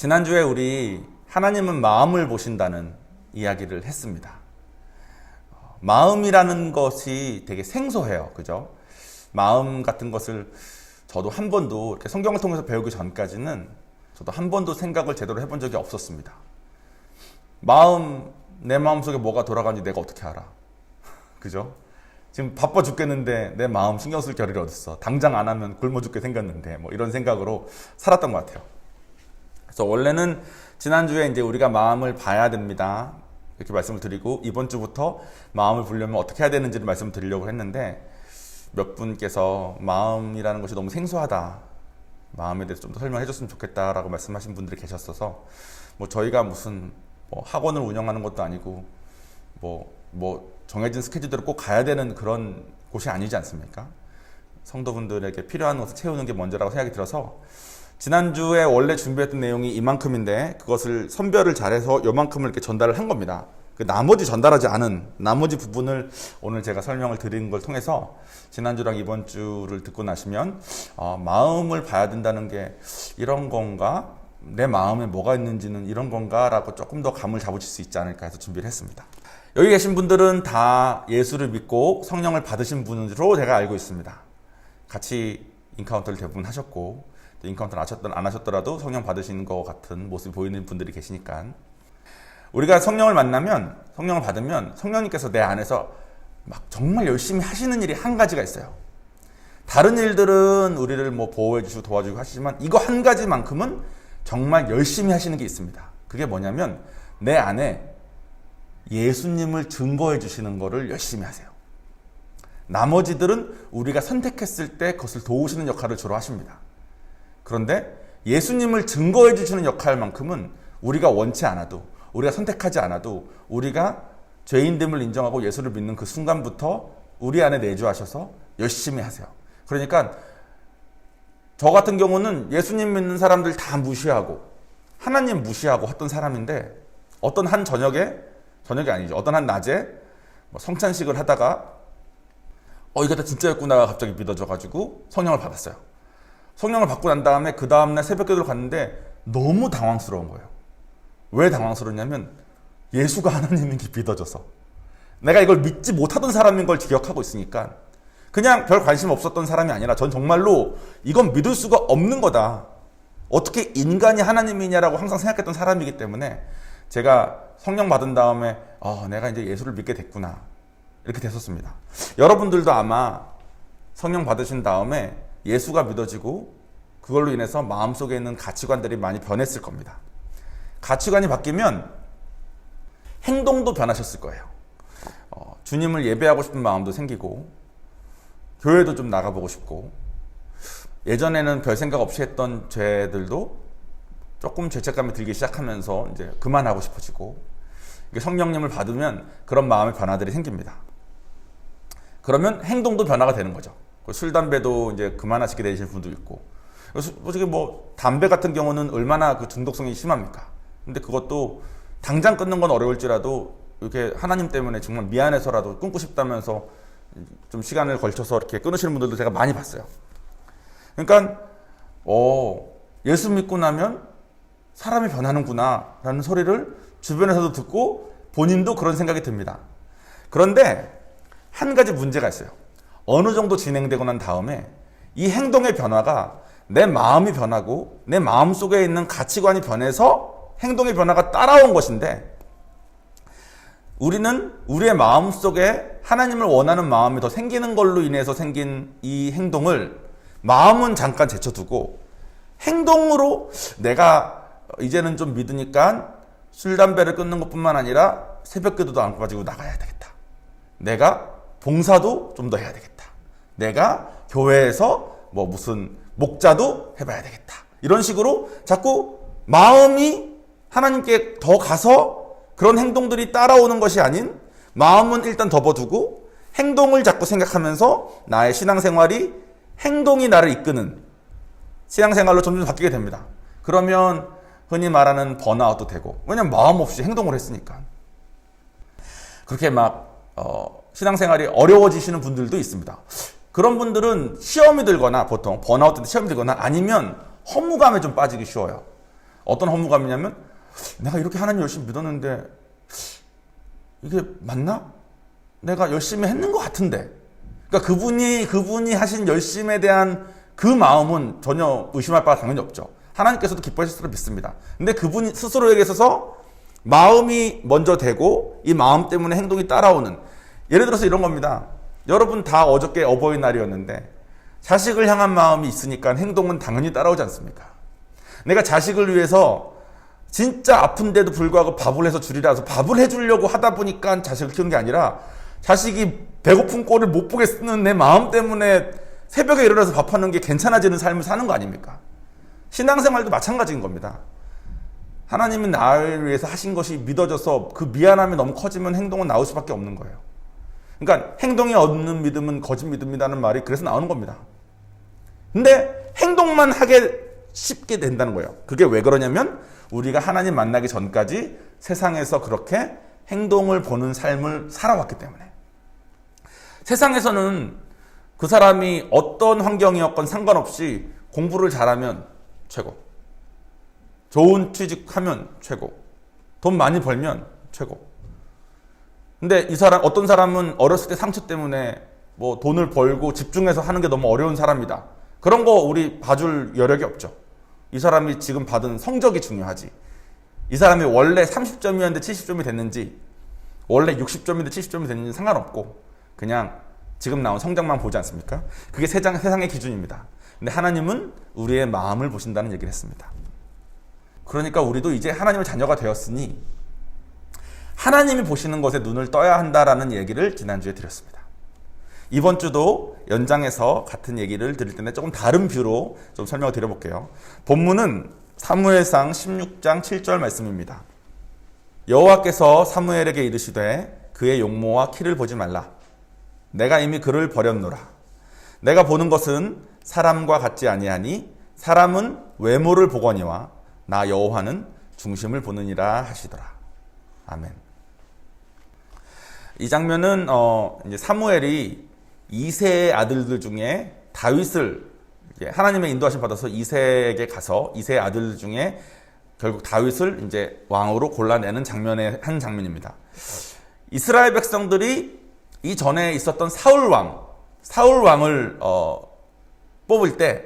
지난주에 우리 하나님은 마음을 보신다는 이야기를 했습니다. 마음이라는 것이 되게 생소해요. 그죠? 마음 같은 것을 저도 한 번도 이렇게 성경을 통해서 배우기 전까지는 저도 한 번도 생각을 제대로 해본 적이 없었습니다. 내 마음 속에 뭐가 돌아가는지 내가 어떻게 알아? 그죠? 지금 바빠 죽겠는데 내 마음 신경 쓸 겨를이 어딨어. 당장 안 하면 굶어 죽게 생겼는데 뭐 이런 생각으로 살았던 것 같아요. 그래서 원래는 지난주에 이제 우리가 마음을 봐야 됩니다. 이렇게 말씀을 드리고 이번 주부터 마음을 보려면 어떻게 해야 되는지를 말씀을 드리려고 했는데 몇 분께서 마음이라는 것이 너무 생소하다. 마음에 대해서 좀 더 설명해 줬으면 좋겠다라고 말씀하신 분들이 계셨어서 뭐 저희가 무슨 학원을 운영하는 것도 아니고 정해진 스케줄대로 꼭 가야 되는 그런 곳이 아니지 않습니까? 성도분들에게 필요한 것을 채우는 게 먼저라고 생각이 들어서 지난주에 원래 준비했던 내용이 이만큼인데 그것을 선별을 잘해서 요만큼을 이렇게 전달을 한 겁니다. 그 나머지 전달하지 않은 나머지 부분을 오늘 제가 설명을 드리는 걸 통해서 지난주랑 이번 주를 듣고 나시면 마음을 봐야 된다는 게 이런 건가? 내 마음에 뭐가 있는지는 이런 건가? 라고 조금 더 감을 잡으실 수 있지 않을까 해서 준비를 했습니다. 여기 계신 분들은 다 예수를 믿고 성령을 받으신 분으로 제가 알고 있습니다. 같이 인카운터를 대부분 하셨고 인카운터를 안 하셨더라도 성령 받으신 것 같은 모습이 보이는 분들이 계시니까 우리가 성령을 받으면 성령님께서 내 안에서 막 정말 열심히 하시는 일이 한 가지가 있어요. 다른 일들은 우리를 보호해 주시고 도와주고 하시지만 이거 한 가지만큼은 정말 열심히 하시는 게 있습니다. 그게 뭐냐면 내 안에 예수님을 증거해 주시는 거를 열심히 하세요. 나머지들은 우리가 선택했을 때 그것을 도우시는 역할을 주로 하십니다. 그런데 예수님을 증거해 주시는 역할만큼은 우리가 원치 않아도 우리가 선택하지 않아도 우리가 죄인됨을 인정하고 예수를 믿는 그 순간부터 우리 안에 내주하셔서 열심히 하세요. 그러니까 저 같은 경우는 예수님 믿는 사람들 다 무시하고 하나님 무시하고 했던 사람인데 어떤 한 저녁이 아니죠. 어떤 한 낮에 성찬식을 하다가 이거 다 진짜였구나 갑자기 믿어져가지고 성령을 받았어요. 성령을 받고 난 다음에 그 다음날 새벽기도를 갔는데 너무 당황스러운 거예요. 왜 당황스러웠냐면 예수가 하나님인 게 믿어져서 내가 이걸 믿지 못하던 사람인 걸 기억하고 있으니까 그냥 별 관심 없었던 사람이 아니라 전 정말로 이건 믿을 수가 없는 거다. 어떻게 인간이 하나님이냐라고 항상 생각했던 사람이기 때문에 제가 성령 받은 다음에 내가 이제 예수를 믿게 됐구나 이렇게 됐었습니다. 여러분들도 아마 성령 받으신 다음에 예수가 믿어지고 그걸로 인해서 마음속에 있는 가치관들이 많이 변했을 겁니다. 가치관이 바뀌면 행동도 변하셨을 거예요. 주님을 예배하고 싶은 마음도 생기고 교회도 좀 나가보고 싶고 예전에는 별 생각 없이 했던 죄들도 조금 죄책감이 들기 시작하면서 이제 그만하고 싶어지고 성령님을 받으면 그런 마음의 변화들이 생깁니다. 그러면 행동도 변화가 되는 거죠. 술, 담배도 이제 그만하시게 되실 분도 있고 솔직히 담배 같은 경우는 얼마나 그 중독성이 심합니까? 근데 그것도 당장 끊는 건 어려울지라도 이렇게 하나님 때문에 정말 미안해서라도 끊고 싶다면서 좀 시간을 걸쳐서 이렇게 끊으시는 분들도 제가 많이 봤어요. 그러니까 예수 믿고 나면 사람이 변하는구나 라는 소리를 주변에서도 듣고 본인도 그런 생각이 듭니다. 그런데 한 가지 문제가 있어요. 어느 정도 진행되고 난 다음에 이 행동의 변화가 내 마음이 변하고 내 마음 속에 있는 가치관이 변해서 행동의 변화가 따라온 것인데 우리는 우리의 마음 속에 하나님을 원하는 마음이 더 생기는 걸로 인해서 생긴 이 행동을 마음은 잠깐 제쳐두고 행동으로 내가 이제는 좀 믿으니까 술, 담배를 끊는 것뿐만 아니라 새벽기도도 안 가지고 나가야 되겠다. 내가 봉사도 좀 더 해야 되겠다. 내가 교회에서 무슨 목자도 해봐야 되겠다. 이런 식으로 자꾸 마음이 하나님께 더 가서 그런 행동들이 따라오는 것이 아닌 마음은 일단 덮어두고 행동을 자꾸 생각하면서 나의 신앙생활이 행동이 나를 이끄는 신앙생활로 점점 바뀌게 됩니다. 그러면 흔히 말하는 번아웃도 되고 왜냐면 마음 없이 행동을 했으니까 그렇게 신앙생활이 어려워지시는 분들도 있습니다. 그런 분들은 시험이 들거나 보통 번아웃 때 시험이 들거나 아니면 허무감에 좀 빠지기 쉬워요. 어떤 허무감이냐면 내가 이렇게 하나님 열심히 믿었는데 이게 맞나? 내가 열심히 했는 것 같은데. 그러니까 그분이 하신 열심에 대한 그 마음은 전혀 의심할 바가 당연히 없죠. 하나님께서도 기뻐하실 줄로 믿습니다. 근데 그분 스스로에게 있어서 마음이 먼저 되고 이 마음 때문에 행동이 따라오는, 예를 들어서 이런 겁니다. 여러분 다 어저께 어버이날이었는데 자식을 향한 마음이 있으니까 행동은 당연히 따라오지 않습니까? 내가 자식을 위해서 진짜 아픈데도 불구하고 밥을 해서 주리라서 밥을 해주려고 하다 보니까 자식을 키우는 게 아니라 자식이 배고픈 꼴을 못 보게 쓰는 내 마음 때문에 새벽에 일어나서 밥하는 게 괜찮아지는 삶을 사는 거 아닙니까? 신앙생활도 마찬가지인 겁니다. 하나님이 나를 위해서 하신 것이 믿어져서 그 미안함이 너무 커지면 행동은 나올 수밖에 없는 거예요. 그러니까 행동이 없는 믿음은 거짓 믿음이라는 말이 그래서 나오는 겁니다. 근데 행동만 하게 쉽게 된다는 거예요. 그게 왜 그러냐면 우리가 하나님 만나기 전까지 세상에서 그렇게 행동을 보는 삶을 살아왔기 때문에. 세상에서는 그 사람이 어떤 환경이었건 상관없이 공부를 잘하면 최고, 좋은 취직하면 최고, 돈 많이 벌면 최고. 근데 어떤 사람은 어렸을 때 상처 때문에 뭐 돈을 벌고 집중해서 하는 게 너무 어려운 사람이다. 그런 거 우리 봐줄 여력이 없죠. 이 사람이 지금 받은 성적이 중요하지. 이 사람이 원래 30점이었는데 70점이 됐는지, 원래 60점인데 70점이 됐는지 상관없고 그냥 지금 나온 성적만 보지 않습니까? 그게 세상의 기준입니다. 근데 하나님은 우리의 마음을 보신다는 얘기를 했습니다. 그러니까 우리도 이제 하나님의 자녀가 되었으니 하나님이 보시는 것에 눈을 떠야 한다라는 얘기를 지난주에 드렸습니다. 이번 주도 연장해서 같은 얘기를 드릴 텐데 조금 다른 뷰로 좀 설명을 드려볼게요. 본문은 사무엘상 16장 7절 말씀입니다. 여호와께서 사무엘에게 이르시되 그의 용모와 키를 보지 말라. 내가 이미 그를 버렸노라. 내가 보는 것은 사람과 같지 아니하니 사람은 외모를 보거니와 나 여호와는 중심을 보느니라 하시더라. 아멘. 이 장면은 이제 사무엘이 이새의 아들들 중에 다윗을 하나님의 인도하심 받아서 이새에게 가서 이새의 아들들 중에 결국 다윗을 이제 왕으로 골라내는 장면의 한 장면입니다. 이스라엘 백성들이 이전에 있었던 사울 왕을 뽑을 때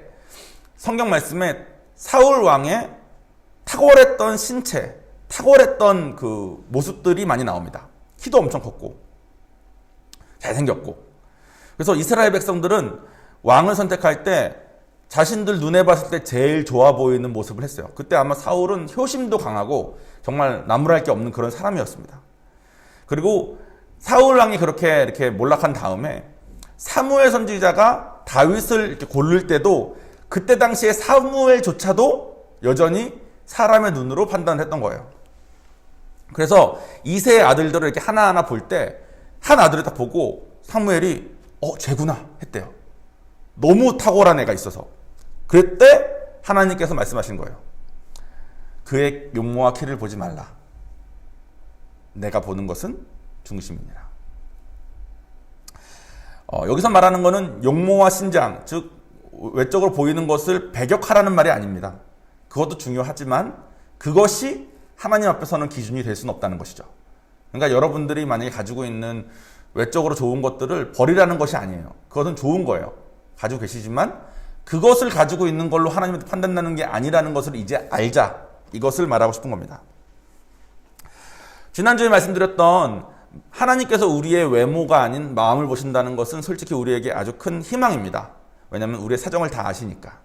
성경 말씀에 사울 왕의 탁월했던 신체, 탁월했던 그 모습들이 많이 나옵니다. 키도 엄청 컸고 잘생겼고. 그래서 이스라엘 백성들은 왕을 선택할 때 자신들 눈에 봤을 때 제일 좋아 보이는 모습을 했어요. 그때 아마 사울은 효심도 강하고 정말 나무랄 게 없는 그런 사람이었습니다. 그리고 사울 왕이 그렇게 이렇게 몰락한 다음에 사무엘 선지자가 다윗을 이렇게 고를 때도 그때 당시에 사무엘조차도 여전히 사람의 눈으로 판단을 했던 거예요. 그래서 이새의 아들들을 이렇게 하나하나 볼 때 한 아들을 딱 보고 사무엘이 쟤구나 했대요. 너무 탁월한 애가 있어서. 그때 하나님께서 말씀하신 거예요. 그의 용모와 키를 보지 말라. 내가 보는 것은 중심이니라. 여기서 말하는 것은 용모와 신장, 즉 외적으로 보이는 것을 배격하라는 말이 아닙니다. 그것도 중요하지만 그것이 하나님 앞에서는 기준이 될 수는 없다는 것이죠. 그러니까 여러분들이 만약에 가지고 있는 외적으로 좋은 것들을 버리라는 것이 아니에요. 그것은 좋은 거예요. 가지고 계시지만 그것을 가지고 있는 걸로 하나님한테 판단나는 게 아니라는 것을 이제 알자. 이것을 말하고 싶은 겁니다. 지난주에 말씀드렸던 하나님께서 우리의 외모가 아닌 마음을 보신다는 것은 솔직히 우리에게 아주 큰 희망입니다. 왜냐하면 우리의 사정을 다 아시니까.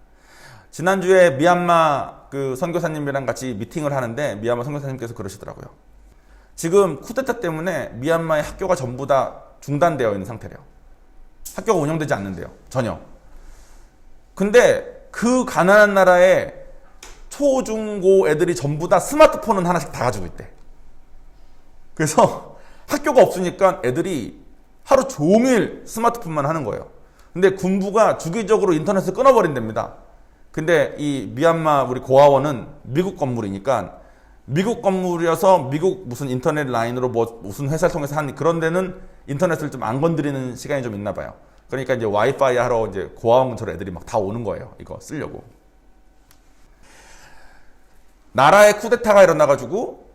지난주에 미얀마 그 선교사님이랑 같이 미팅을 하는데 미얀마 선교사님께서 그러시더라고요. 지금 쿠데타 때문에 미얀마의 학교가 전부 다 중단되어 있는 상태래요. 학교가 운영되지 않는데요. 전혀. 근데 그 가난한 나라에 초, 중, 고 애들이 전부 다 스마트폰은 하나씩 다 가지고 있대. 그래서 학교가 없으니까 애들이 하루 종일 스마트폰만 하는 거예요. 근데 군부가 주기적으로 인터넷을 끊어버린답니다. 근데 이 미얀마 우리 고아원은 미국 건물이니까 미국 건물이어서 미국 무슨 인터넷 라인으로 뭐 무슨 회사를 통해서 한 그런 데는 인터넷을 좀 안 건드리는 시간이 좀 있나 봐요. 그러니까 이제 와이파이 하러 이제 고아원 근처로 애들이 막 다 오는 거예요. 이거 쓰려고. 나라에 쿠데타가 일어나가지고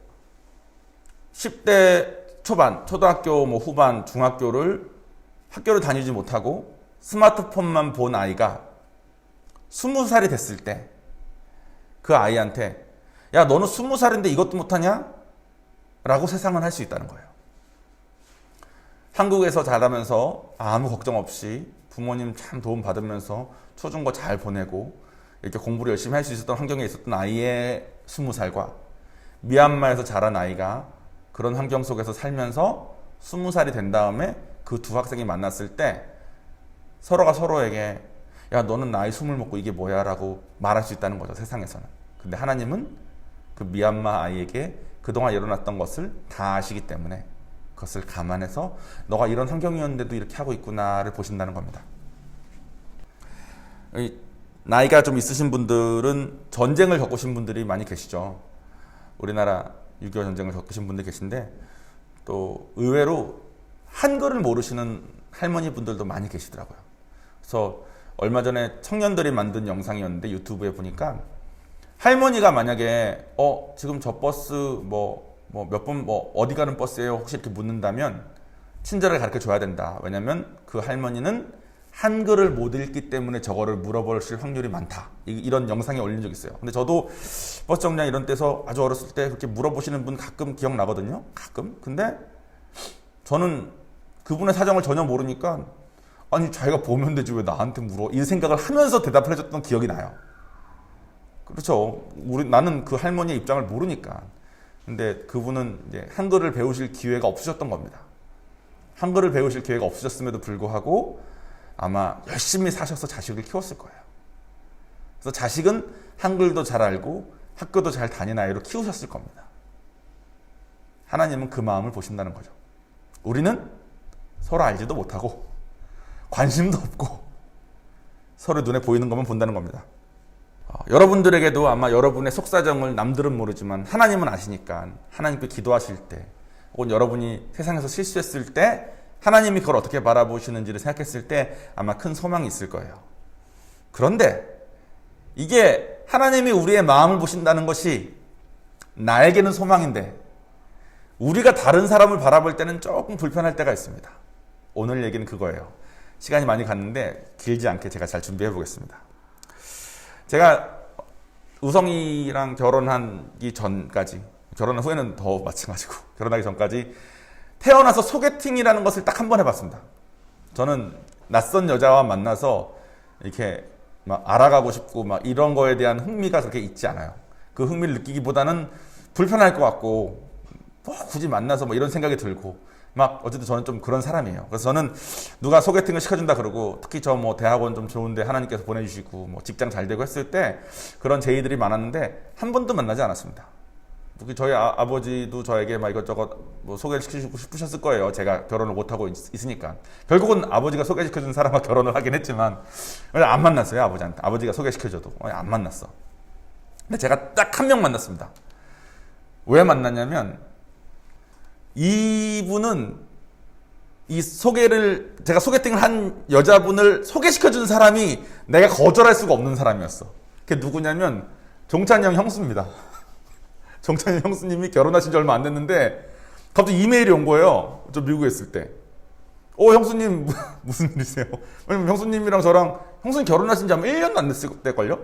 10대 초반, 초등학교 뭐 후반, 중학교를 학교를 다니지 못하고 스마트폰만 본 아이가 20살이 됐을 때 그 아이한테 야 너는 20살인데 이것도 못하냐? 라고 세상은 할 수 있다는 거예요. 한국에서 자라면서 아무 걱정 없이 부모님 참 도움 받으면서 초중고 잘 보내고 이렇게 공부를 열심히 할 수 있었던 환경에 있었던 아이의 20살과 미얀마에서 자란 아이가 그런 환경 속에서 살면서 20살이 된 다음에 그 두 학생이 만났을 때 서로가 서로에게 야 너는 나이 20 먹고 이게 뭐야 라고 말할 수 있다는 거죠. 세상에서는. 근데 하나님은 그 미얀마 아이에게 그동안 일어났던 것을 다 아시기 때문에 그것을 감안해서 너가 이런 환경이었는데도 이렇게 하고 있구나를 보신다는 겁니다. 나이가 좀 있으신 분들은 전쟁을 겪으신 분들이 많이 계시죠. 우리나라 6.25 전쟁을 겪으신 분들 계신데 또 의외로 한글을 모르시는 할머니 분들도 많이 계시더라고요. 그래서 얼마 전에 청년들이 만든 영상이었는데 유튜브에 보니까 할머니가 만약에 지금 저 버스 몇 번 어디 가는 버스예요? 혹시 이렇게 묻는다면 친절하게 가르쳐 줘야 된다. 왜냐면 그 할머니는 한글을 못 읽기 때문에 저거를 물어보실 확률이 많다. 이런 영상이 올린 적 있어요. 근데 저도 버스 정류장 이런 데서 아주 어렸을 때 그렇게 물어보시는 분 가끔 기억나거든요. 가끔. 근데 저는 그분의 사정을 전혀 모르니까 아니 자기가 보면 되지 왜 나한테 물어? 이 생각을 하면서 대답을 해줬던 기억이 나요. 그렇죠. 나는 그 할머니의 입장을 모르니까. 근데 그분은 이제 한글을 배우실 기회가 없으셨던 겁니다. 한글을 배우실 기회가 없으셨음에도 불구하고 아마 열심히 사셔서 자식을 키웠을 거예요. 그래서 자식은 한글도 잘 알고 학교도 잘 다니는 아이로 키우셨을 겁니다. 하나님은 그 마음을 보신다는 거죠. 우리는 서로 알지도 못하고 관심도 없고 서로 눈에 보이는 것만 본다는 겁니다. 여러분들에게도 아마 여러분의 속사정을 남들은 모르지만 하나님은 아시니까 하나님께 기도하실 때 혹은 여러분이 세상에서 실수했을 때 하나님이 그걸 어떻게 바라보시는지를 생각했을 때 아마 큰 소망이 있을 거예요. 그런데 이게 하나님이 우리의 마음을 보신다는 것이 나에게는 소망인데 우리가 다른 사람을 바라볼 때는 조금 불편할 때가 있습니다. 오늘 얘기는 그거예요. 시간이 많이 갔는데 길지 않게 제가 잘 준비해 보겠습니다. 제가 우성이랑 결혼하기 전까지, 결혼한 후에는 더 마찬가지고 결혼하기 전까지 태어나서 소개팅이라는 것을 딱 한 번 해봤습니다. 저는 낯선 여자와 만나서 이렇게 막 알아가고 싶고 막 이런 거에 대한 흥미가 그렇게 있지 않아요. 그 흥미를 느끼기보다는 불편할 것 같고 굳이 만나서 뭐 이런 생각이 들고 막 어쨌든 저는 좀 그런 사람이에요. 그래서 저는 누가 소개팅을 시켜준다 그러고 특히 저 뭐 대학원 좀 좋은데 하나님께서 보내주시고 뭐 직장 잘 되고 했을 때 그런 제의들이 많았는데 한 번도 만나지 않았습니다. 저희 아버지도 저에게 막 이것저것 뭐 소개를 시키고 싶으셨을 거예요. 제가 결혼을 못하고 있으니까. 결국은 아버지가 소개시켜준 사람과 결혼을 하긴 했지만 안 만났어요. 아버지한테. 아버지가 소개시켜줘도 안 만났어. 근데 제가 딱 한 명 만났습니다. 왜 만났냐면 이분은 제가 소개팅을 한 여자분을 소개시켜준 사람이 내가 거절할 수가 없는 사람이었어. 그게 누구냐면 종찬이 형 형수입니다. 종찬이 형수님이 결혼하신 지 얼마 안 됐는데 갑자기 이메일이 온 거예요. 저 미국에 있을 때. 형수님 무슨 일이세요? 왜냐면 형수님이랑 저랑 형수님 결혼하신 지 아마 1년도 안 됐을 때걸요?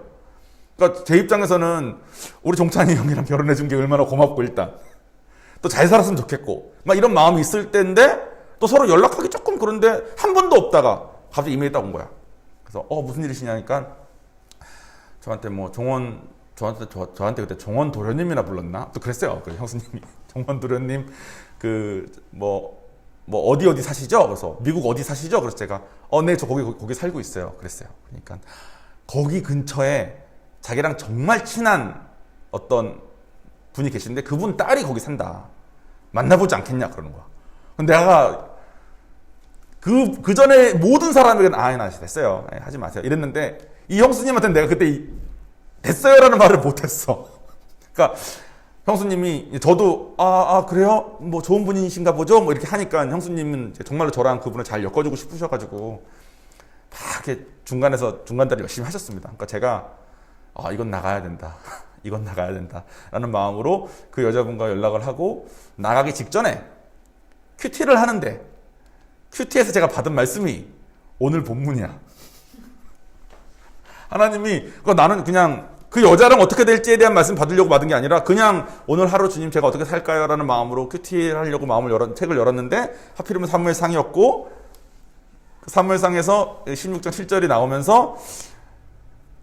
그러니까 제 입장에서는 우리 종찬이 형이랑 결혼해준 게 얼마나 고맙고 일단 또 잘 살았으면 좋겠고 막 이런 마음이 있을 때인데 또 서로 연락하기 조금 그런데 한 번도 없다가 갑자기 이메일이 딱 온 거야. 그래서 무슨 일이시냐니까 저한테 뭐 저한테 그때 종원 도련님이나 불렀나? 또 그랬어요. 그 형수님이 종원 도련님 어디 사시죠? 그래서 미국 어디 사시죠? 그래서 제가 네, 저 거기 살고 있어요. 그랬어요. 그러니까 거기 근처에 자기랑 정말 친한 어떤 분이 계신데 그분 딸이 거기 산다. 만나보지 않겠냐 그러는 거야. 근데 내가 그 전에 모든 사람에게는 나 됐어요. 하지 마세요. 이랬는데 이 형수님한테는 내가 그때 됐어요라는 말을 못했어. 그러니까 형수님이 저도 그래요? 뭐 좋은 분이신가 보죠? 뭐 이렇게 하니까 형수님은 정말로 저랑 그분을 잘 엮어주고 싶으셔가지고 막 이렇게 중간다리 열심히 하셨습니다. 그러니까 제가 이건 나가야 된다. 이건 나가야 된다라는 마음으로 그 여자분과 연락을 하고 나가기 직전에 큐티를 하는데 큐티에서 제가 받은 말씀이 오늘 본문이야. 하나님이 나는 그냥 그 여자랑 어떻게 될지에 대한 말씀 받으려고 받은 게 아니라 그냥 오늘 하루 주님 제가 어떻게 살까요? 라는 마음으로 큐티를 하려고 책을 열었는데 하필이면 사무엘상이었고 그 사무엘상에서 16장 7절이 나오면서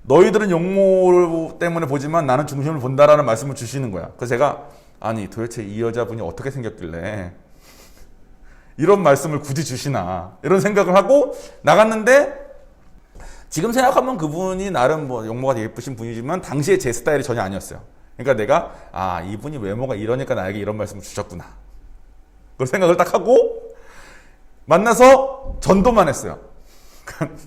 너희들은 용모 때문에 보지만 나는 중심을 본다라는 말씀을 주시는 거야. 그래서 제가 아니 도대체 이 여자분이 어떻게 생겼길래 이런 말씀을 굳이 주시나 이런 생각을 하고 나갔는데 지금 생각하면 그분이 나름 용모가 되게 예쁘신 분이지만 당시에 제 스타일이 전혀 아니었어요. 그러니까 내가 이분이 외모가 이러니까 나에게 이런 말씀을 주셨구나. 그걸 생각을 딱 하고 만나서 전도만 했어요.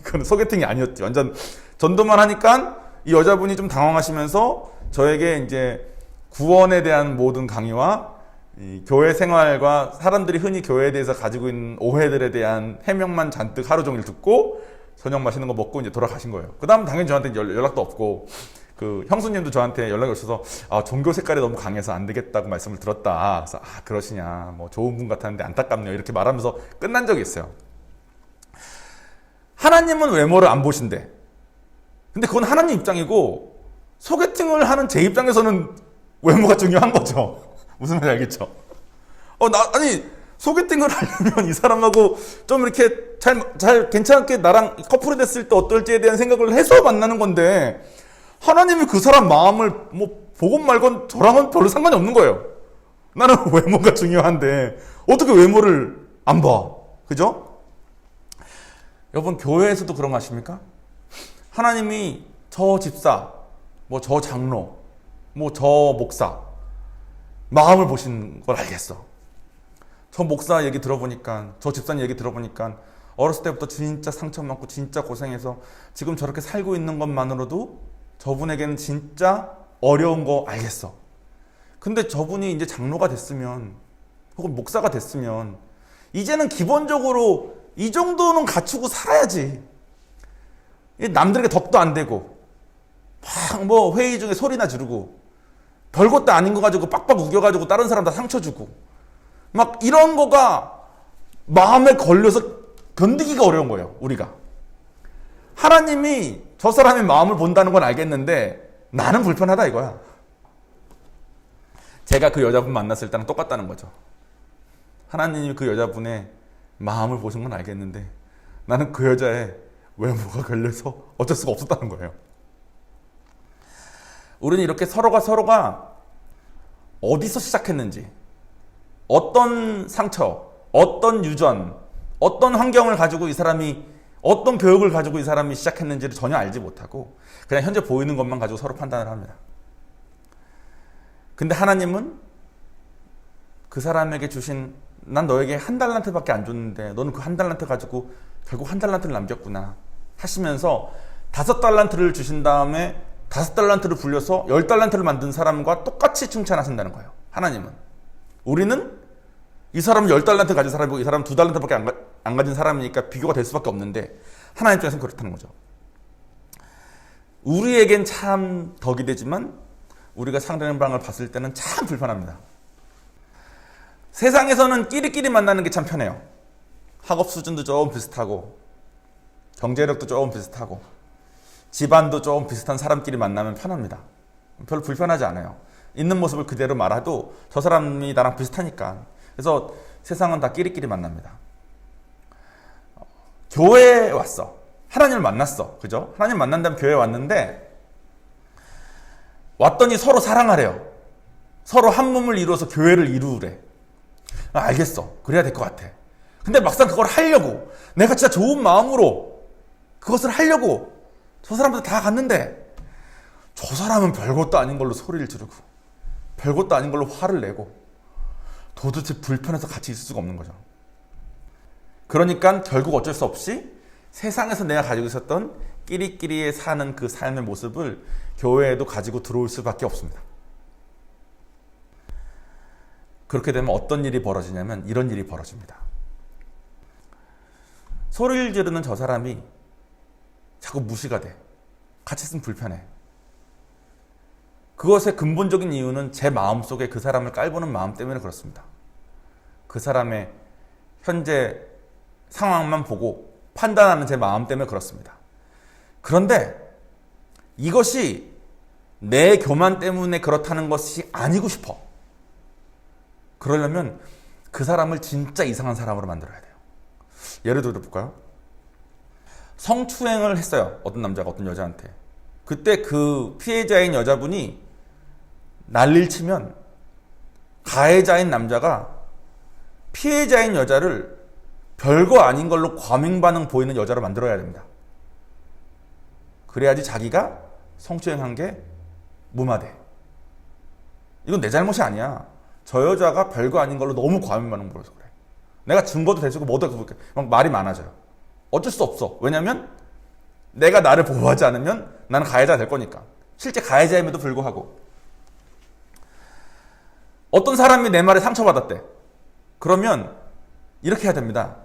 그건 소개팅이 아니었지. 완전 전도만 하니까 이 여자분이 좀 당황하시면서 저에게 이제 구원에 대한 모든 강의와 이 교회 생활과 사람들이 흔히 교회에 대해서 가지고 있는 오해들에 대한 해명만 잔뜩 하루 종일 듣고 저녁 맛있는 거 먹고 이제 돌아가신 거예요. 그 다음 당연히 저한테 연락도 없고 그 형수님도 저한테 연락이 오셔서 종교 색깔이 너무 강해서 안 되겠다고 말씀을 들었다. 그래서 그러시냐. 좋은 분 같았는데 안타깝네요. 이렇게 말하면서 끝난 적이 있어요. 하나님은 외모를 안 보신대. 근데 그건 하나님 입장이고 소개팅을 하는 제 입장에서는 외모가 중요한 거죠. 무슨 말인지 알겠죠? 아니 소개팅을 하려면 이 사람하고 좀 이렇게 잘 괜찮게 나랑 커플이 됐을 때 어떨지에 대한 생각을 해서 만나는 건데 하나님이 그 사람 마음을 보건 말건 저랑은 별로 상관이 없는 거예요. 나는 외모가 중요한데 어떻게 외모를 안 봐? 그죠? 여러분 교회에서도 그런 거 아십니까? 하나님이 저 집사, 저 장로, 저 목사 마음을 보신 걸 알겠어. 저 목사 얘기 들어보니까 저 집사님 얘기 들어보니까 어렸을 때부터 진짜 상처받고 진짜 고생해서 지금 저렇게 살고 있는 것만으로도 저분에게는 진짜 어려운 거 알겠어. 근데 저분이 이제 장로가 됐으면 혹은 목사가 됐으면 이제는 기본적으로 이 정도는 갖추고 살아야지. 남들에게 덕도 안 되고 막 회의 중에 소리나 지르고 별것도 아닌 거 가지고 빡빡 우겨가지고 다른 사람 다 상처 주고 막 이런 거가 마음에 걸려서 견디기가 어려운 거예요. 우리가 하나님이 저 사람의 마음을 본다는 건 알겠는데 나는 불편하다 이거야. 제가 그 여자분 만났을 때랑 똑같다는 거죠. 하나님이 그 여자분의 마음을 보신 건 알겠는데 나는 그 여자의 외모가 걸려서 어쩔 수가 없었다는 거예요. 우리는 이렇게 서로가 어디서 시작했는지, 어떤 상처, 어떤 유전, 어떤 환경을 가지고 이 사람이, 어떤 교육을 가지고 이 사람이 시작했는지를 전혀 알지 못하고 그냥 현재 보이는 것만 가지고 서로 판단을 합니다. 근데 하나님은 그 사람에게 주신, 난 너에게 1달란트밖에 안 줬는데 너는 그 1달란트 가지고 결국 1달란트를 남겼구나 하시면서 5달란트를 주신 다음에 5달란트를 불려서 10달란트를 만든 사람과 똑같이 칭찬하신다는 거예요. 하나님은. 우리는 이 사람은 10달란트 가진 사람이고 이 사람은 2달란트밖에 안 가진 사람이니까 비교가 될 수밖에 없는데 하나님 입장에서는 그렇다는 거죠. 우리에겐 참 덕이 되지만 우리가 상대방을 봤을 때는 참 불편합니다. 세상에서는 끼리끼리 만나는 게 참 편해요. 학업 수준도 좀 비슷하고 경제력도 좀 비슷하고 집안도 좀 비슷한 사람끼리 만나면 편합니다. 별로 불편하지 않아요. 있는 모습을 그대로 말해도 저 사람이 나랑 비슷하니까. 그래서 세상은 다 끼리끼리 만납니다. 교회에 왔어. 하나님을 만났어. 그죠? 하나님 만난 다음에 교회에 왔는데 왔더니 서로 사랑하래요. 서로 한 몸을 이루어서 교회를 이루래. 알겠어. 그래야 될 것 같아. 근데 막상 그걸 하려고 내가 진짜 좋은 마음으로 그것을 하려고 저 사람들 다 갔는데 저 사람은 별것도 아닌 걸로 소리를 지르고 별것도 아닌 걸로 화를 내고 도대체 불편해서 같이 있을 수가 없는 거죠. 그러니까 결국 어쩔 수 없이 세상에서 내가 가지고 있었던 끼리끼리에 사는 그 삶의 모습을 교회에도 가지고 들어올 수밖에 없습니다. 그렇게 되면 어떤 일이 벌어지냐면 이런 일이 벌어집니다. 소리를 지르는 저 사람이 자꾸 무시가 돼. 같이 있으면 불편해. 그것의 근본적인 이유는 제 마음속에 그 사람을 깔보는 마음 때문에 그렇습니다. 그 사람의 현재 상황만 보고 판단하는 제 마음 때문에 그렇습니다. 그런데 이것이 내 교만 때문에 그렇다는 것이 아니고 싶어. 그러려면 그 사람을 진짜 이상한 사람으로 만들어야 돼요. 예를 들어 볼까요? 성추행을 했어요. 어떤 남자가 어떤 여자한테. 그때 그 피해자인 여자분이 난리를 치면 가해자인 남자가 피해자인 여자를 별거 아닌 걸로 과민 반응 보이는 여자로 만들어야 됩니다. 그래야지 자기가 성추행한 게 무마돼. 이건 내 잘못이 아니야. 저 여자가 별거 아닌 걸로 너무 과민 반응 보여서 그래. 내가 증거도 대주고 뭐도 해볼게. 막 말이 많아져요. 어쩔 수 없어. 왜냐면 내가 나를 보호하지 않으면 나는 가해자가 될 거니까. 실제 가해자임에도 불구하고 어떤 사람이 내 말에 상처받았대. 그러면 이렇게 해야 됩니다.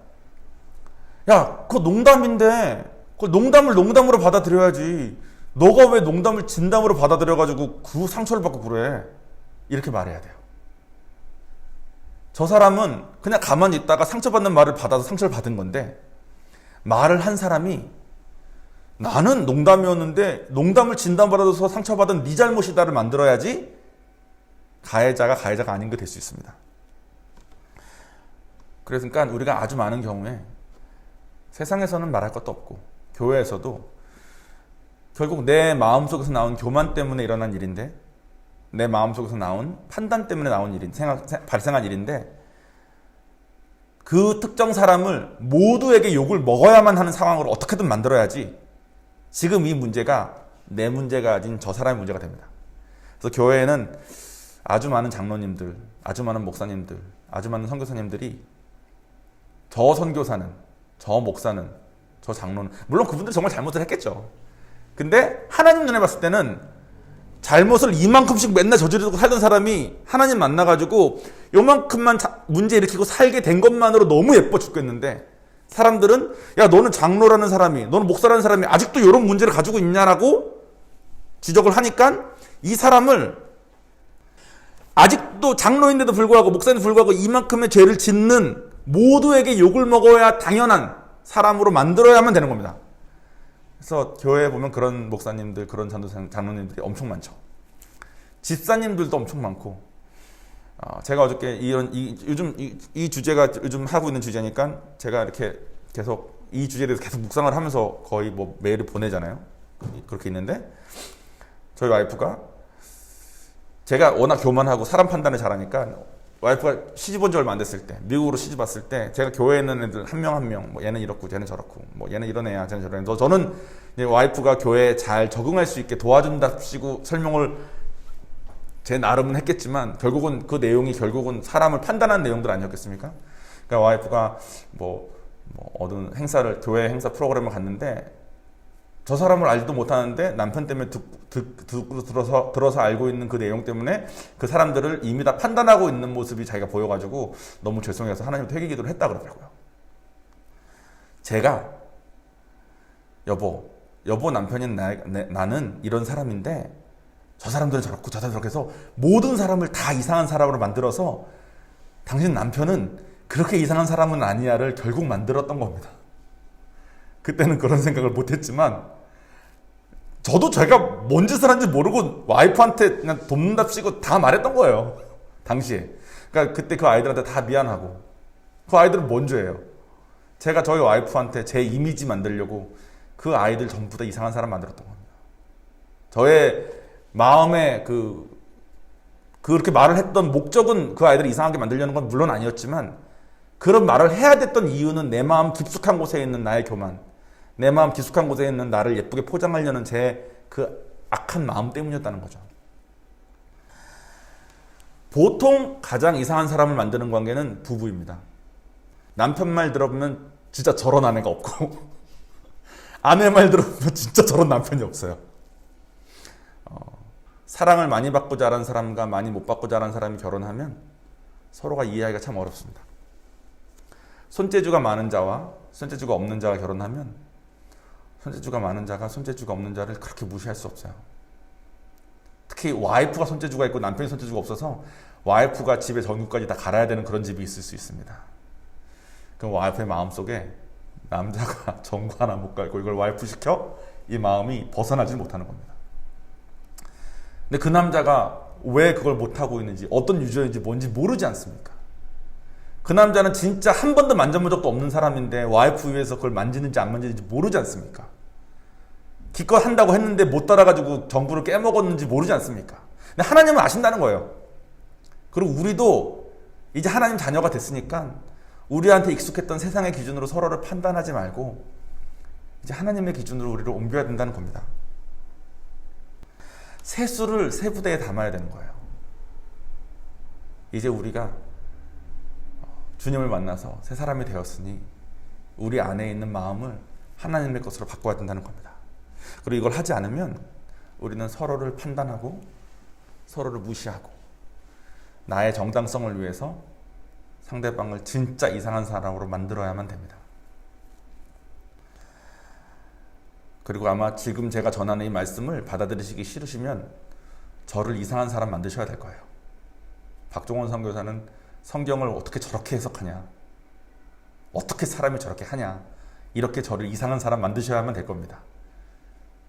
야, 그거 농담인데 그걸 농담을 농담으로 받아들여야지. 너가 왜 농담을 진담으로 받아들여가지고 그 상처를 받고 그래. 이렇게 말해야 돼요. 저 사람은 그냥 가만히 있다가 상처받는 말을 받아서 상처를 받은 건데, 말을 한 사람이 나는 농담이었는데 농담을 진담받아서 상처받은 네 잘못이다를 만들어야지 가해자가 아닌 게 될 수 있습니다. 그러니까 우리가 아주 많은 경우에 세상에서는 말할 것도 없고 교회에서도 결국 내 마음속에서 나온 교만 때문에 일어난 일인데, 내 마음속에서 나온 판단 때문에 나온 발생한 일인데, 그 특정 사람을 모두에게 욕을 먹어야만 하는 상황으로 어떻게든 만들어야지 지금 이 문제가 내 문제가 아닌 저 사람의 문제가 됩니다. 그래서 교회에는 아주 많은 장로님들, 아주 많은 목사님들, 아주 많은 선교사님들이 저 선교사는, 저 목사는, 저 장로는, 물론 그분들 정말 잘못을 했겠죠. 근데 하나님 눈에 봤을 때는 잘못을 이만큼씩 맨날 저지르고 살던 사람이 하나님 만나가지고 요만큼만 문제 일으키고 살게 된 것만으로 너무 예뻐 죽겠는데, 사람들은 야, 너는 장로라는 사람이, 너는 목사라는 사람이 아직도 이런 문제를 가지고 있냐라고 지적을 하니까 이 사람을 아직도 장로인데도 불구하고 목사인데도 불구하고 이만큼의 죄를 짓는 모두에게 욕을 먹어야 당연한 사람으로 만들어야만 되는 겁니다. 그래서 교회에 보면 그런 목사님들, 그런 장로님들이 엄청 많죠. 집사님들도 엄청 많고, 제가 어저께 요즘 이 주제가 요즘 하고 있는 주제니까 제가 이렇게 계속 이 주제에 대해서 계속 묵상을 하면서 거의 뭐 메일을 보내잖아요. 그렇게 있는데, 저희 와이프가, 제가 워낙 교만하고 사람 판단을 잘하니까 와이프가 시집 온 지 얼마 안 됐을 때, 미국으로 시집 왔을 때, 제가 교회에 있는 애들 한 명 한 명, 뭐 얘는 이렇고, 쟤는 저렇고, 뭐 얘는 이런 애야, 쟤는 저런 애야. 저는 이제 와이프가 교회에 잘 적응할 수 있게 도와준답시고 설명을 제 나름은 했겠지만, 결국은 그 내용이 결국은 사람을 판단하는 내용들 아니었겠습니까? 그러니까 와이프가 어떤 행사를, 교회 행사 프로그램을 갔는데, 저 사람을 알지도 못하는데 남편 때문에 들어서 알고 있는 그 내용 때문에 그 사람들을 이미 다 판단하고 있는 모습이 자기가 보여가지고 너무 죄송해서 하나님한테 회개기도를 했다 그러더라고요. 제가 여보 남편인 나는 이런 사람인데 저 사람들은 저렇고 저 사람은 저렇게 해서 모든 사람을 다 이상한 사람으로 만들어서 당신 남편은 그렇게 이상한 사람은 아니야를 결국 만들었던 겁니다. 그때는 그런 생각을 못했지만, 저도 제가 뭔 짓을 한지 모르고 와이프한테 그냥 돕는답시고 다 말했던 거예요. 당시에. 그러니까 그때 그 아이들한테 다 미안하고, 그 아이들은 뭔 죄예요? 제가 저희 와이프한테 제 이미지 만들려고 그 아이들 전부 다 이상한 사람 만들었던 겁니다. 저의 마음에 그렇게 말을 했던 목적은 그 아이들을 이상하게 만들려는 건 물론 아니었지만, 그런 말을 해야 됐던 이유는 내 마음 깊숙한 곳에 있는 나의 교만, 내 마음 깊숙한 곳에 있는 나를 예쁘게 포장하려는 제 그 악한 마음 때문이었다는 거죠. 보통 가장 이상한 사람을 만드는 관계는 부부입니다. 남편 말 들어보면 진짜 저런 아내가 없고 아내 말 들어보면 진짜 저런 남편이 없어요. 사랑을 많이 받고 자란 사람과 많이 못 받고 자란 사람이 결혼하면 서로가 이해하기가 참 어렵습니다. 손재주가 많은 자와 손재주가 없는 자가 결혼하면 손재주가 많은 자가 손재주가 없는 자를 그렇게 무시할 수 없어요. 특히 와이프가 손재주가 있고 남편이 손재주가 없어서 와이프가 집에 전구까지 다 갈아야 되는 그런 집이 있을 수 있습니다. 그럼 와이프의 마음속에 남자가 전구 하나 못 갈고 이걸 와이프 시켜? 이 마음이 벗어나지 못하는 겁니다. 근데 그 남자가 왜 그걸 못하고 있는지, 어떤 유전인지 뭔지 모르지 않습니까? 그 남자는 진짜 한 번도 만져본 적도 없는 사람인데 와이프 위해서 그걸 만지는지 안 만지는지 모르지 않습니까? 기껏 한다고 했는데 못 따라가지고 전구를 깨먹었는지 모르지 않습니까? 근데 하나님은 아신다는 거예요. 그리고 우리도 이제 하나님 자녀가 됐으니까 우리한테 익숙했던 세상의 기준으로 서로를 판단하지 말고 이제 하나님의 기준으로 우리를 옮겨야 된다는 겁니다. 세수를 세 부대에 담아야 되는 거예요. 이제 우리가 주님을 만나서 새 사람이 되었으니 우리 안에 있는 마음을 하나님의 것으로 바꿔야 된다는 겁니다. 그리고 이걸 하지 않으면 우리는 서로를 판단하고 서로를 무시하고 나의 정당성을 위해서 상대방을 진짜 이상한 사람으로 만들어야만 됩니다. 그리고 아마 지금 제가 전하는 이 말씀을 받아들이시기 싫으시면 저를 이상한 사람 만드셔야 될 거예요. 박종원 선교사는 성경을 어떻게 저렇게 해석하냐, 어떻게 사람이 저렇게 하냐, 이렇게 저를 이상한 사람 만드셔야만 될 겁니다.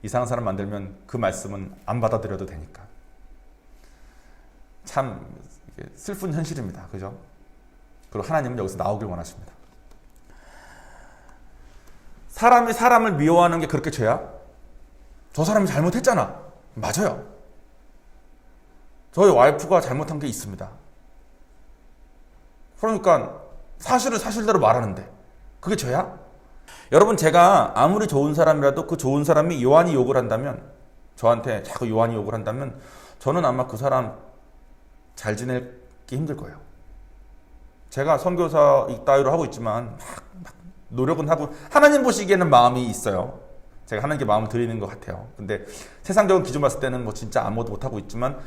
이상한 사람 만들면 그 말씀은 안 받아들여도 되니까. 참 슬픈 현실입니다. 그죠? 그리고 하나님은 여기서 나오길 원하십니다. 사람이 사람을 미워하는 게 그렇게 죄야? 저 사람이 잘못했잖아. 맞아요. 저희 와이프가 잘못한 게 있습니다. 그러니까 사실을 사실대로 말하는데 그게 죄야? 여러분, 제가 아무리 좋은 사람이라도 그 좋은 사람이 요한이 욕을 한다면, 저한테 자꾸 요한이 욕을 한다면 저는 아마 그 사람 잘 지내기 힘들 거예요. 제가 선교사 이따위로 하고 있지만 막 노력은 하고 하나님 보시기에는 마음이 있어요. 제가 하나님께 마음을 드리는 것 같아요. 근데 세상적인 기준 봤을 때는 뭐 진짜 아무것도 못하고 있지만,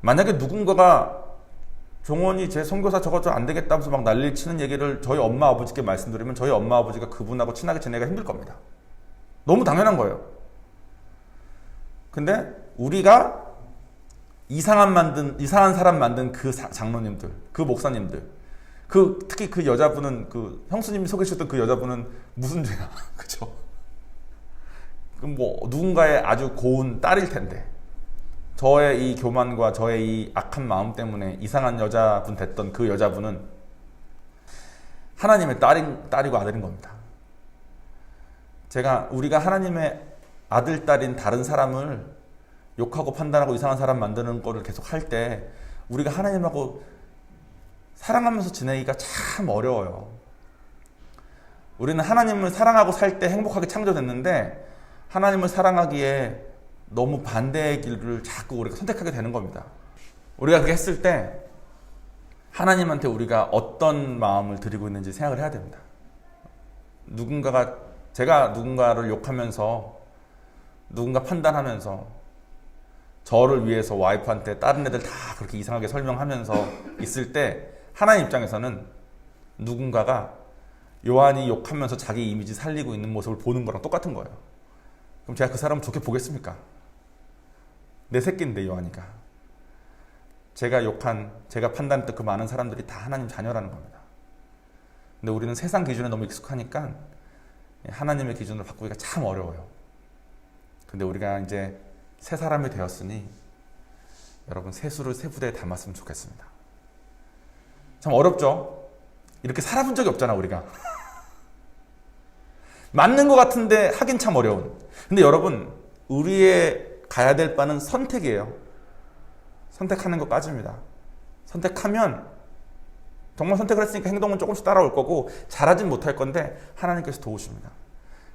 만약에 누군가가 종원이 제 선교사 저거 안 되겠다면서 막 난리를 치는 얘기를 저희 엄마 아버지께 말씀드리면 저희 엄마 아버지가 그분하고 친하게 지내기가 힘들 겁니다. 너무 당연한 거예요. 근데 우리가 이상한 사람 만든 그 장로님들, 그 목사님들, 특히 그 여자분은, 그 형수님이 소개해주셨던 그 여자분은 무슨 죄야? 그죠? 그럼 뭐 누군가의 아주 고운 딸일 텐데, 저의 이 교만과 저의 이 악한 마음 때문에 이상한 여자분 됐던 그 여자분은 하나님의 딸이고 아들인 겁니다. 우리가 하나님의 아들, 딸인 다른 사람을 욕하고 판단하고 이상한 사람 만드는 거를 계속 할 때 우리가 하나님하고 사랑하면서 지내기가 참 어려워요. 우리는 하나님을 사랑하고 살 때 행복하게 창조됐는데 하나님을 사랑하기에 너무 반대의 길을 자꾸 우리가 선택하게 되는 겁니다. 우리가 그렇게 했을 때 하나님한테 우리가 어떤 마음을 드리고 있는지 생각을 해야 됩니다. 제가 누군가를 욕하면서, 누군가 판단하면서, 저를 위해서 와이프한테 다른 애들 다 그렇게 이상하게 설명하면서 있을 때 하나님 입장에서는 누군가가 요한이 욕하면서 자기 이미지 살리고 있는 모습을 보는 거랑 똑같은 거예요. 그럼 제가 그 사람을 좋게 보겠습니까? 내 새끼인데, 요한이가. 제가 판단했던 그 많은 사람들이 다 하나님 자녀라는 겁니다. 근데 우리는 세상 기준에 너무 익숙하니까 하나님의 기준으로 바꾸기가 참 어려워요. 근데 우리가 이제 새 사람이 되었으니 여러분, 세수를 세 부대에 담았으면 좋겠습니다. 참 어렵죠? 이렇게 살아본 적이 없잖아, 우리가. 맞는 것 같은데 하긴 참 어려운. 근데 여러분, 우리의 가야 될 바는 선택이에요. 선택하는 것까지입니다. 선택하면 정말 선택을 했으니까 행동은 조금씩 따라올 거고 잘하진 못할 건데 하나님께서 도우십니다.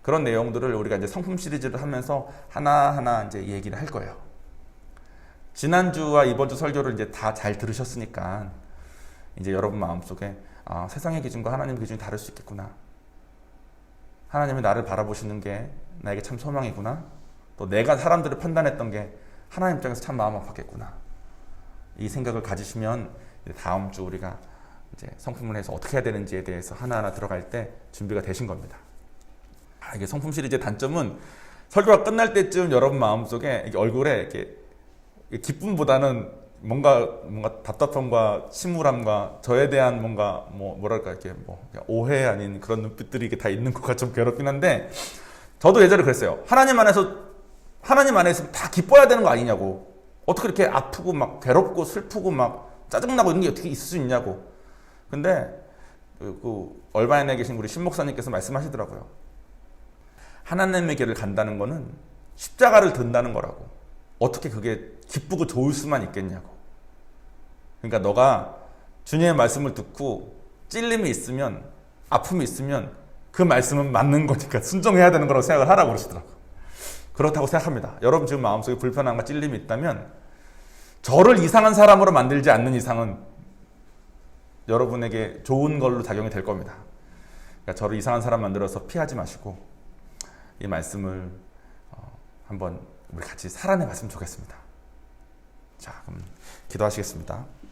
그런 내용들을 우리가 이제 성품 시리즈를 하면서 하나하나 이제 얘기를 할 거예요. 지난주와 이번 주 설교를 이제 다 잘 들으셨으니까 이제 여러분 마음속에 세상의 기준과 하나님의 기준이 다를 수 있겠구나. 하나님이 나를 바라보시는 게 나에게 참 소망이구나. 또 내가 사람들을 판단했던 게 하나님 입장에서 참 마음 아팠겠구나. 이 생각을 가지시면 다음 주 우리가 이제 성품을 해서 어떻게 해야 되는지에 대해서 하나하나 들어갈 때 준비가 되신 겁니다. 이게 성품 시리즈의 단점은 설교가 끝날 때쯤 여러분 마음속에 이렇게 얼굴에 이렇게 기쁨보다는 뭔가 답답함과 침울함과 저에 대한 뭔가 뭐랄까 이렇게 오해 아닌 그런 눈빛들이 이게 다 있는 것과 좀 괴롭긴 한데, 저도 예전에 그랬어요. 하나님 안에서 다 기뻐야 되는 거 아니냐고. 어떻게 이렇게 아프고 막 괴롭고 슬프고 막 짜증나고 이런 게 어떻게 있을 수 있냐고. 근데 그 얼바인에 계신 우리 신 목사님께서 말씀하시더라고요. 하나님의 길을 간다는 거는 십자가를 든다는 거라고. 어떻게 그게 기쁘고 좋을 수만 있겠냐고. 그러니까 너가 주님의 말씀을 듣고 찔림이 있으면, 아픔이 있으면 그 말씀은 맞는 거니까 순종해야 되는 거라고 생각을 하라고 그러시더라고요. 그렇다고 생각합니다. 여러분 지금 마음속에 불편함과 찔림이 있다면 저를 이상한 사람으로 만들지 않는 이상은 여러분에게 좋은 걸로 작용이 될 겁니다. 그러니까 저를 이상한 사람 만들어서 피하지 마시고 이 말씀을 한번 우리 같이 살아내 봤으면 좋겠습니다. 자, 그럼 기도하시겠습니다.